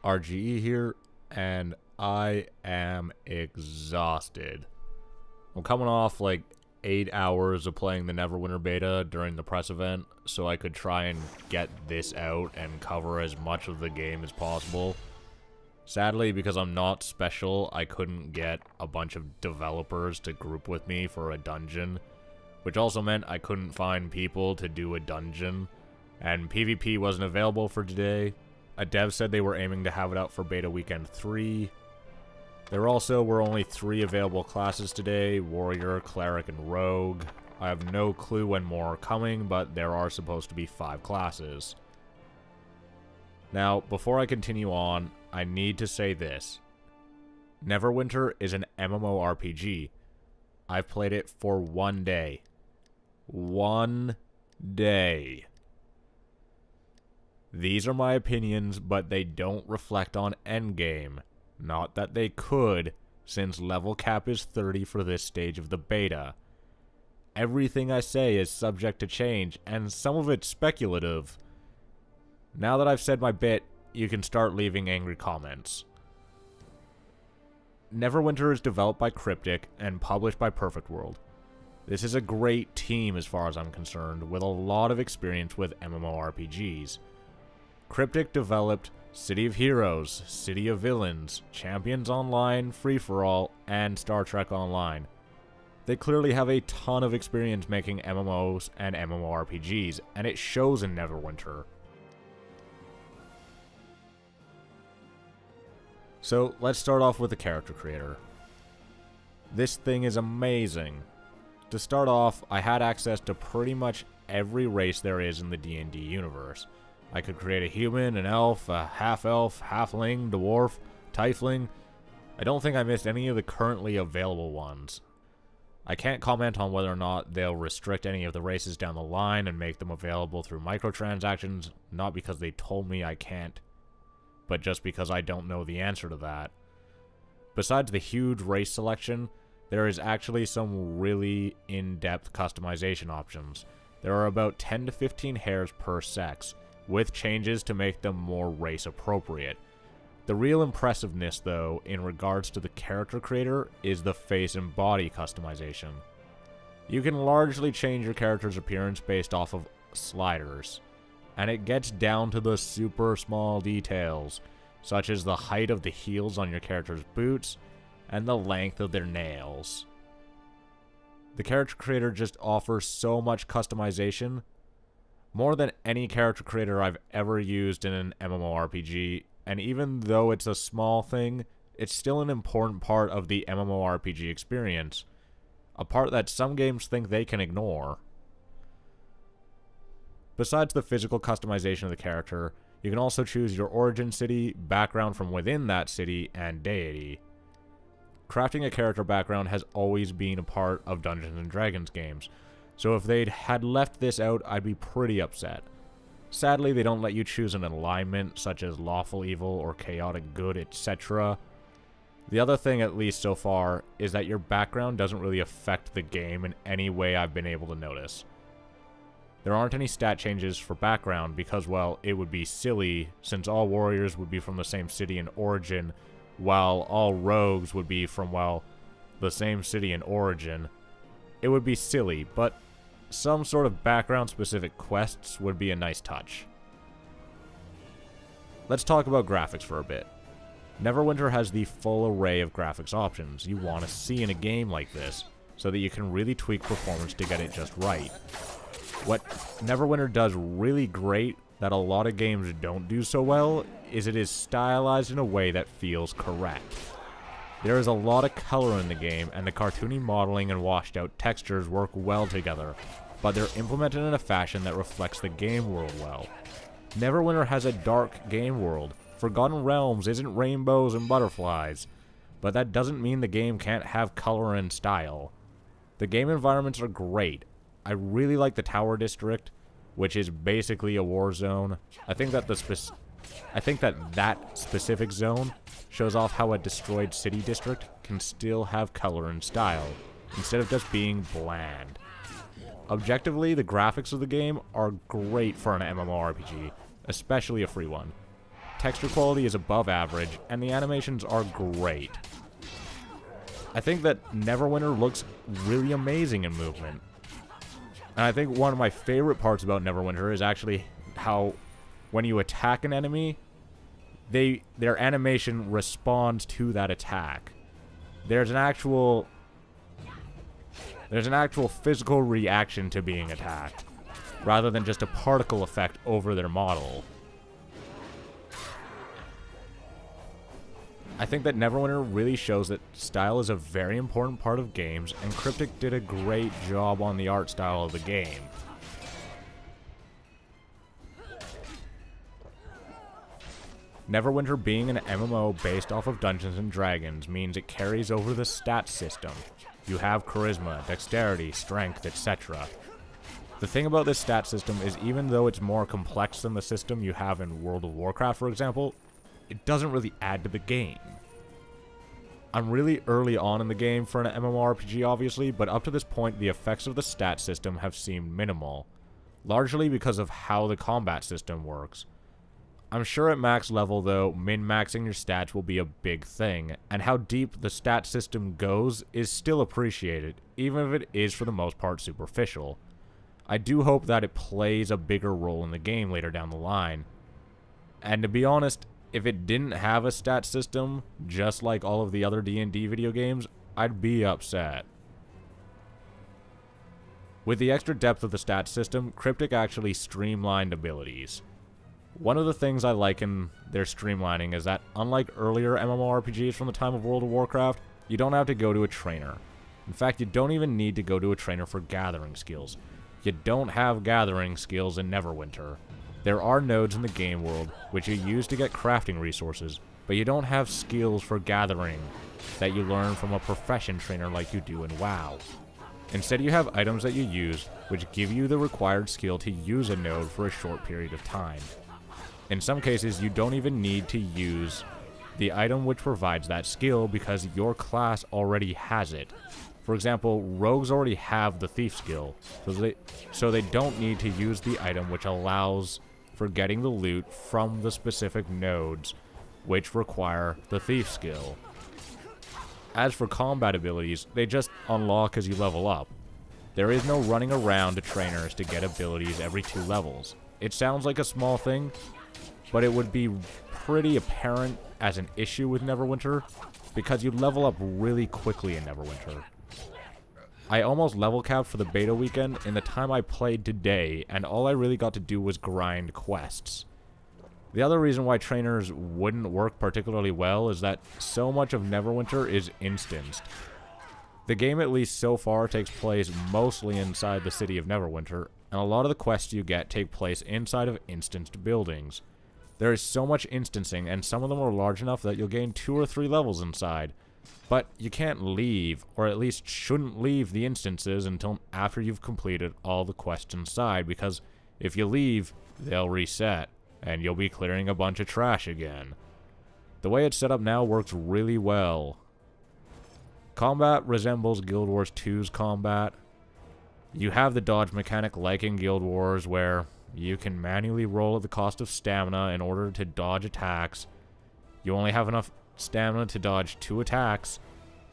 RGE here, and I am exhausted. I'm coming off like 8 hours of playing the Neverwinter beta during the press event, so I could try and get this out and cover as much of the game as possible. Sadly, because I'm not special, I couldn't get a bunch of developers to group with me for a dungeon, which also meant I couldn't find people to do a dungeon, and PvP wasn't available for today. A dev said they were aiming to have it out for beta weekend 3. There also were only 3 available classes today: Warrior, Cleric, and Rogue. I have no clue when more are coming, but there are supposed to be 5 classes. Now, before I continue on, I need to say this. Neverwinter is an MMORPG. I've played it for 1 day. 1 day. These are my opinions, but they don't reflect on endgame. Not that they could, since level cap is 30 for this stage of the beta. Everything I say is subject to change, and some of it's speculative. Now that I've said my bit, you can start leaving angry comments. Neverwinter is developed by Cryptic and published by Perfect World. This is a great team as far as I'm concerned, with a lot of experience with MMORPGs. Cryptic developed City of Heroes, City of Villains, Champions Online, Free-for-All, and Star Trek Online. They clearly have a ton of experience making MMOs and MMORPGs, and it shows in Neverwinter. So, let's start off with the character creator. This thing is amazing. To start off, I had access to pretty much every race there is in the D&D universe. I could create a human, an elf, a half-elf, halfling, dwarf, tiefling. I don't think I missed any of the currently available ones. I can't comment on whether or not they'll restrict any of the races down the line and make them available through microtransactions, not because they told me I can't, but just because I don't know the answer to that. Besides the huge race selection, there is actually some really in-depth customization options. There are about 10 to 15 hairs per sex, with changes to make them more race appropriate. The real impressiveness, though, in regards to the character creator, is the face and body customization. You can largely change your character's appearance based off of sliders, and it gets down to the super small details, such as the height of the heels on your character's boots, and the length of their nails. The character creator just offers so much customization, more than any character creator I've ever used in an MMORPG, and even though it's a small thing, it's still an important part of the MMORPG experience, a part that some games think they can ignore. Besides the physical customization of the character, you can also choose your origin city, background from within that city, and deity. Crafting a character background has always been a part of Dungeons & Dragons games, so if they'd had left this out, I'd be pretty upset. Sadly, they don't let you choose an alignment, such as lawful evil or chaotic good, etc. The other thing, at least so far, is that your background doesn't really affect the game in any way I've been able to notice. There aren't any stat changes for background because, well, it would be silly, since all warriors would be from the same city and origin, while all rogues would be from, well, the same city and origin. It would be silly, but some sort of background-specific quests would be a nice touch. Let's talk about graphics for a bit. Neverwinter has the full array of graphics options you want to see in a game like this, so that you can really tweak performance to get it just right. What Neverwinter does really great that a lot of games don't do so well is it is stylized in a way that feels correct. There is a lot of color in the game, and the cartoony modeling and washed out textures work well together, but they're implemented in a fashion that reflects the game world well. Neverwinter has a dark game world. Forgotten Realms isn't rainbows and butterflies, but that doesn't mean the game can't have color and style. The game environments are great. I really like the Tower District, which is basically a war zone. I think that that specific zone shows off how a destroyed city district can still have color and style, instead of just being bland. Objectively, the graphics of the game are great for an MMORPG, especially a free one. texture quality is above average, and the animations are great. I think that Neverwinter looks really amazing in movement. And I think one of my favorite parts about Neverwinter is actually how when you attack an enemy, their animation responds to that attack. There's an actual physical reaction to being attacked, rather than just a particle effect over their model. I think that Neverwinter really shows that style is a very important part of games, and Cryptic did a great job on the art style of the game. Neverwinter being an MMO based off of Dungeons & Dragons means it carries over the stat system. You have charisma, dexterity, strength, etc. The thing about this stat system is even though it's more complex than the system you have in World of Warcraft, for example, it doesn't really add to the game. I'm really early on in the game for an MMORPG, obviously, but up to this point, the effects of the stat system have seemed minimal, largely because of how the combat system works. I'm sure at max level, though, min-maxing your stats will be a big thing, and how deep the stat system goes is still appreciated, even if it is for the most part superficial. I do hope that it plays a bigger role in the game later down the line. And to be honest, if it didn't have a stat system, just like all of the other D&D video games, I'd be upset. With the extra depth of the stat system, Cryptic actually streamlined abilities. One of the things I like in their streamlining is that, unlike earlier MMORPGs from the time of World of Warcraft, you don't have to go to a trainer. In fact, you don't even need to go to a trainer for gathering skills. You don't have gathering skills in Neverwinter. There are nodes in the game world which you use to get crafting resources, but you don't have skills for gathering that you learn from a profession trainer like you do in WoW. Instead, you have items that you use which give you the required skill to use a node for a short period of time. In some cases, you don't even need to use the item which provides that skill because your class already has it. For example, rogues already have the thief skill, so they don't need to use the item which allows for getting the loot from the specific nodes which require the thief skill. As for combat abilities, they just unlock as you level up. There is no running around to trainers to get abilities every 2 levels. It sounds like a small thing, but it would be pretty apparent as an issue with Neverwinter, because you level up really quickly in Neverwinter. I almost level capped for the beta weekend in the time I played today, and all I really got to do was grind quests. The other reason why trainers wouldn't work particularly well is that so much of Neverwinter is instanced. The game, at least so far, takes place mostly inside the city of Neverwinter, and a lot of the quests you get take place inside of instanced buildings. There is so much instancing, and some of them are large enough that you'll gain 2 or 3 levels inside. But you can't leave, or at least shouldn't leave the instances until after you've completed all the quests inside, because if you leave, they'll reset, and you'll be clearing a bunch of trash again. The way it's set up now works really well. Combat resembles Guild Wars 2's combat. You have the dodge mechanic like in Guild Wars, where you can manually roll at the cost of stamina in order to dodge attacks. You only have enough stamina to dodge 2 attacks.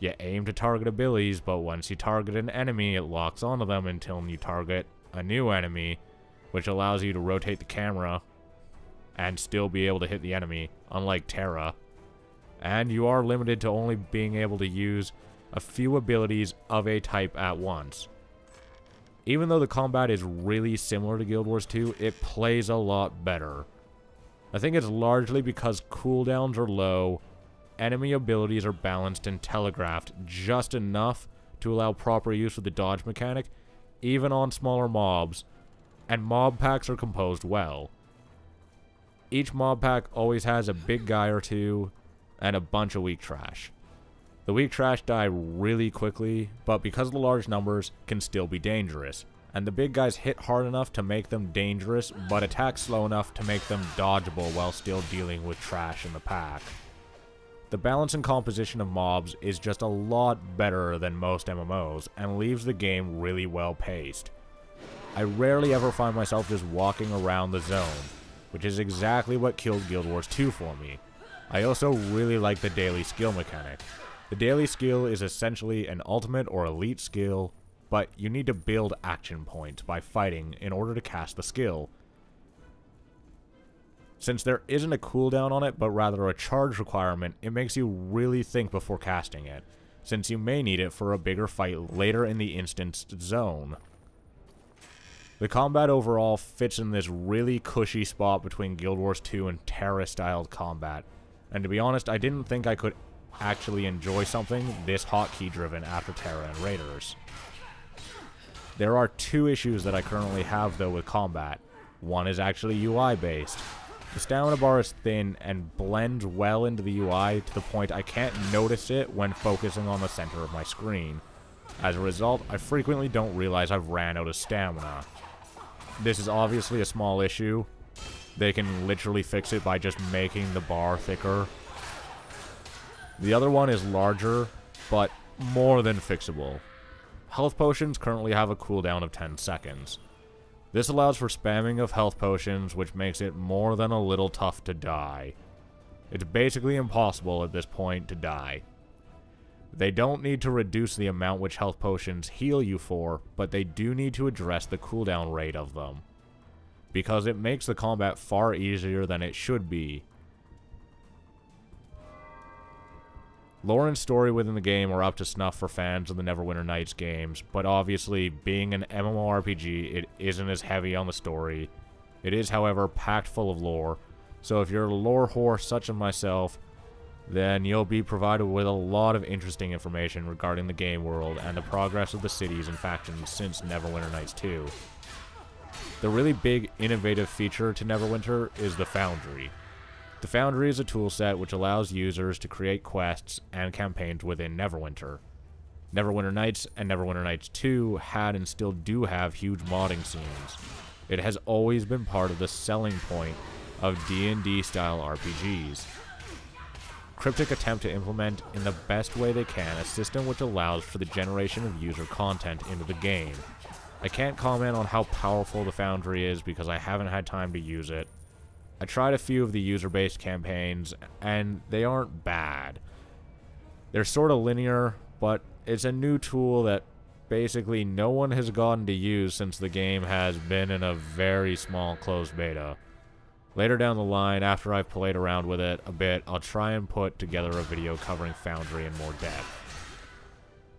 You aim to target abilities, but once you target an enemy, it locks onto them until you target a new enemy, which allows you to rotate the camera and still be able to hit the enemy, unlike Terra. And you are limited to only being able to use a few abilities of a type at once. Even though the combat is really similar to Guild Wars 2, it plays a lot better. I think it's largely because cooldowns are low, enemy abilities are balanced and telegraphed just enough to allow proper use of the dodge mechanic, even on smaller mobs, and mob packs are composed well. Each mob pack always has a big guy or 2, and a bunch of weak trash. The weak trash die really quickly, but because of the large numbers, can still be dangerous. And the big guys hit hard enough to make them dangerous, but attack slow enough to make them dodgeable while still dealing with trash in the pack. The balance and composition of mobs is just a lot better than most MMOs, and leaves the game really well paced. I rarely ever find myself just walking around the zone. which is exactly what killed Guild Wars 2 for me. I also really like the daily skill mechanic. The daily skill is essentially an ultimate or elite skill, but you need to build action points by fighting in order to cast the skill. Since there isn't a cooldown on it, but rather a charge requirement, it makes you really think before casting it, since you may need it for a bigger fight later in the instanced zone. The combat overall fits in this really cushy spot between Guild Wars 2 and Terra-styled combat, and to be honest, I didn't think I could actually enjoy something this hotkey-driven after Terra and Raiders. There are two issues that I currently have though with combat. One is actually UI-based. The stamina bar is thin and blends well into the UI to the point I can't notice it when focusing on the center of my screen. As a result, I frequently don't realize I've ran out of stamina. This is obviously a small issue. They can literally fix it by just making the bar thicker. The other one is larger, but more than fixable. Health potions currently have a cooldown of 10 seconds. This allows for spamming of health potions, which makes it more than a little tough to die. It's basically impossible at this point to die. They don't need to reduce the amount which health potions heal you for, but they do need to address the cooldown rate of them, because it makes the combat far easier than it should be. Lore and story within the game are up to snuff for fans of the Neverwinter Nights games, but obviously, being an MMORPG, it isn't as heavy on the story. It is, however, packed full of lore, so if you're a lore whore such as myself, then you'll be provided with a lot of interesting information regarding the game world and the progress of the cities and factions since Neverwinter Nights 2. The really big, innovative feature to Neverwinter is the Foundry. The Foundry is a toolset which allows users to create quests and campaigns within Neverwinter. Neverwinter Nights and Neverwinter Nights 2 had and still do have huge modding scenes. It has always been part of the selling point of D&D style RPGs. Cryptic attempt to implement in the best way they can a system which allows for the generation of user content into the game. I can't comment on how powerful the Foundry is because I haven't had time to use it. I tried a few of the user-based campaigns, and they aren't bad. They're sort of linear, but it's a new tool that basically no one has gotten to use since the game has been in a very small closed beta. Later down the line, after I've played around with it a bit, I'll try and put together a video covering Foundry in more depth.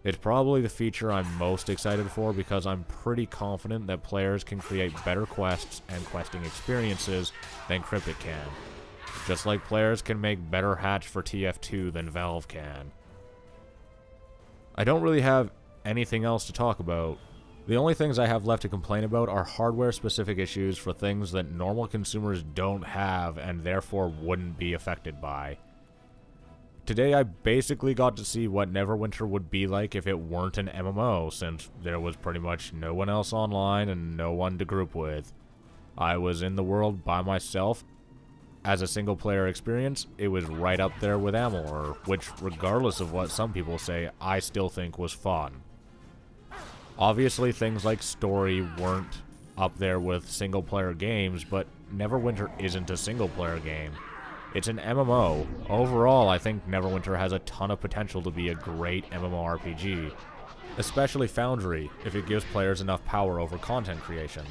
It's probably the feature I'm most excited for because I'm pretty confident that players can create better quests and questing experiences than Cryptic can. Just like players can make better hats for TF2 than Valve can. I don't really have anything else to talk about. The only things I have left to complain about are hardware-specific issues for things that normal consumers don't have and therefore wouldn't be affected by. Today I basically got to see what Neverwinter would be like if it weren't an MMO, since there was pretty much no one else online and no one to group with. I was in the world by myself. As a single player experience, it was right up there with Amalur, which regardless of what some people say, I still think was fun. Obviously things like story weren't up there with single player games, but Neverwinter isn't a single player game. It's an MMO. Overall, I think Neverwinter has a ton of potential to be a great MMORPG. Especially Foundry, if it gives players enough power over content creation.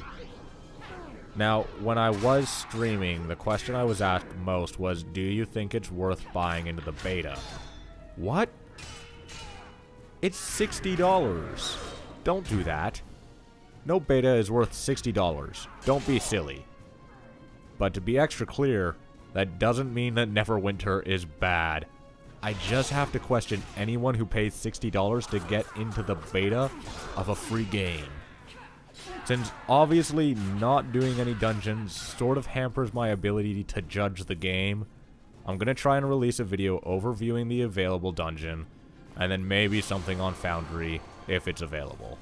Now, when I was streaming, the question I was asked most was, do you think it's worth buying into the beta? What? It's $60. Don't do that. No beta is worth $60. Don't be silly. But to be extra clear, that doesn't mean that Neverwinter is bad. I just have to question anyone who pays $60 to get into the beta of a free game. Since obviously not doing any dungeons sort of hampers my ability to judge the game, I'm going to try and release a video overviewing the available dungeon, and then maybe something on Foundry if it's available.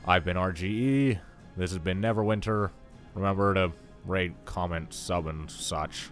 I've been RGE, this has been Neverwinter. Remember to rate, comment, sub, and such.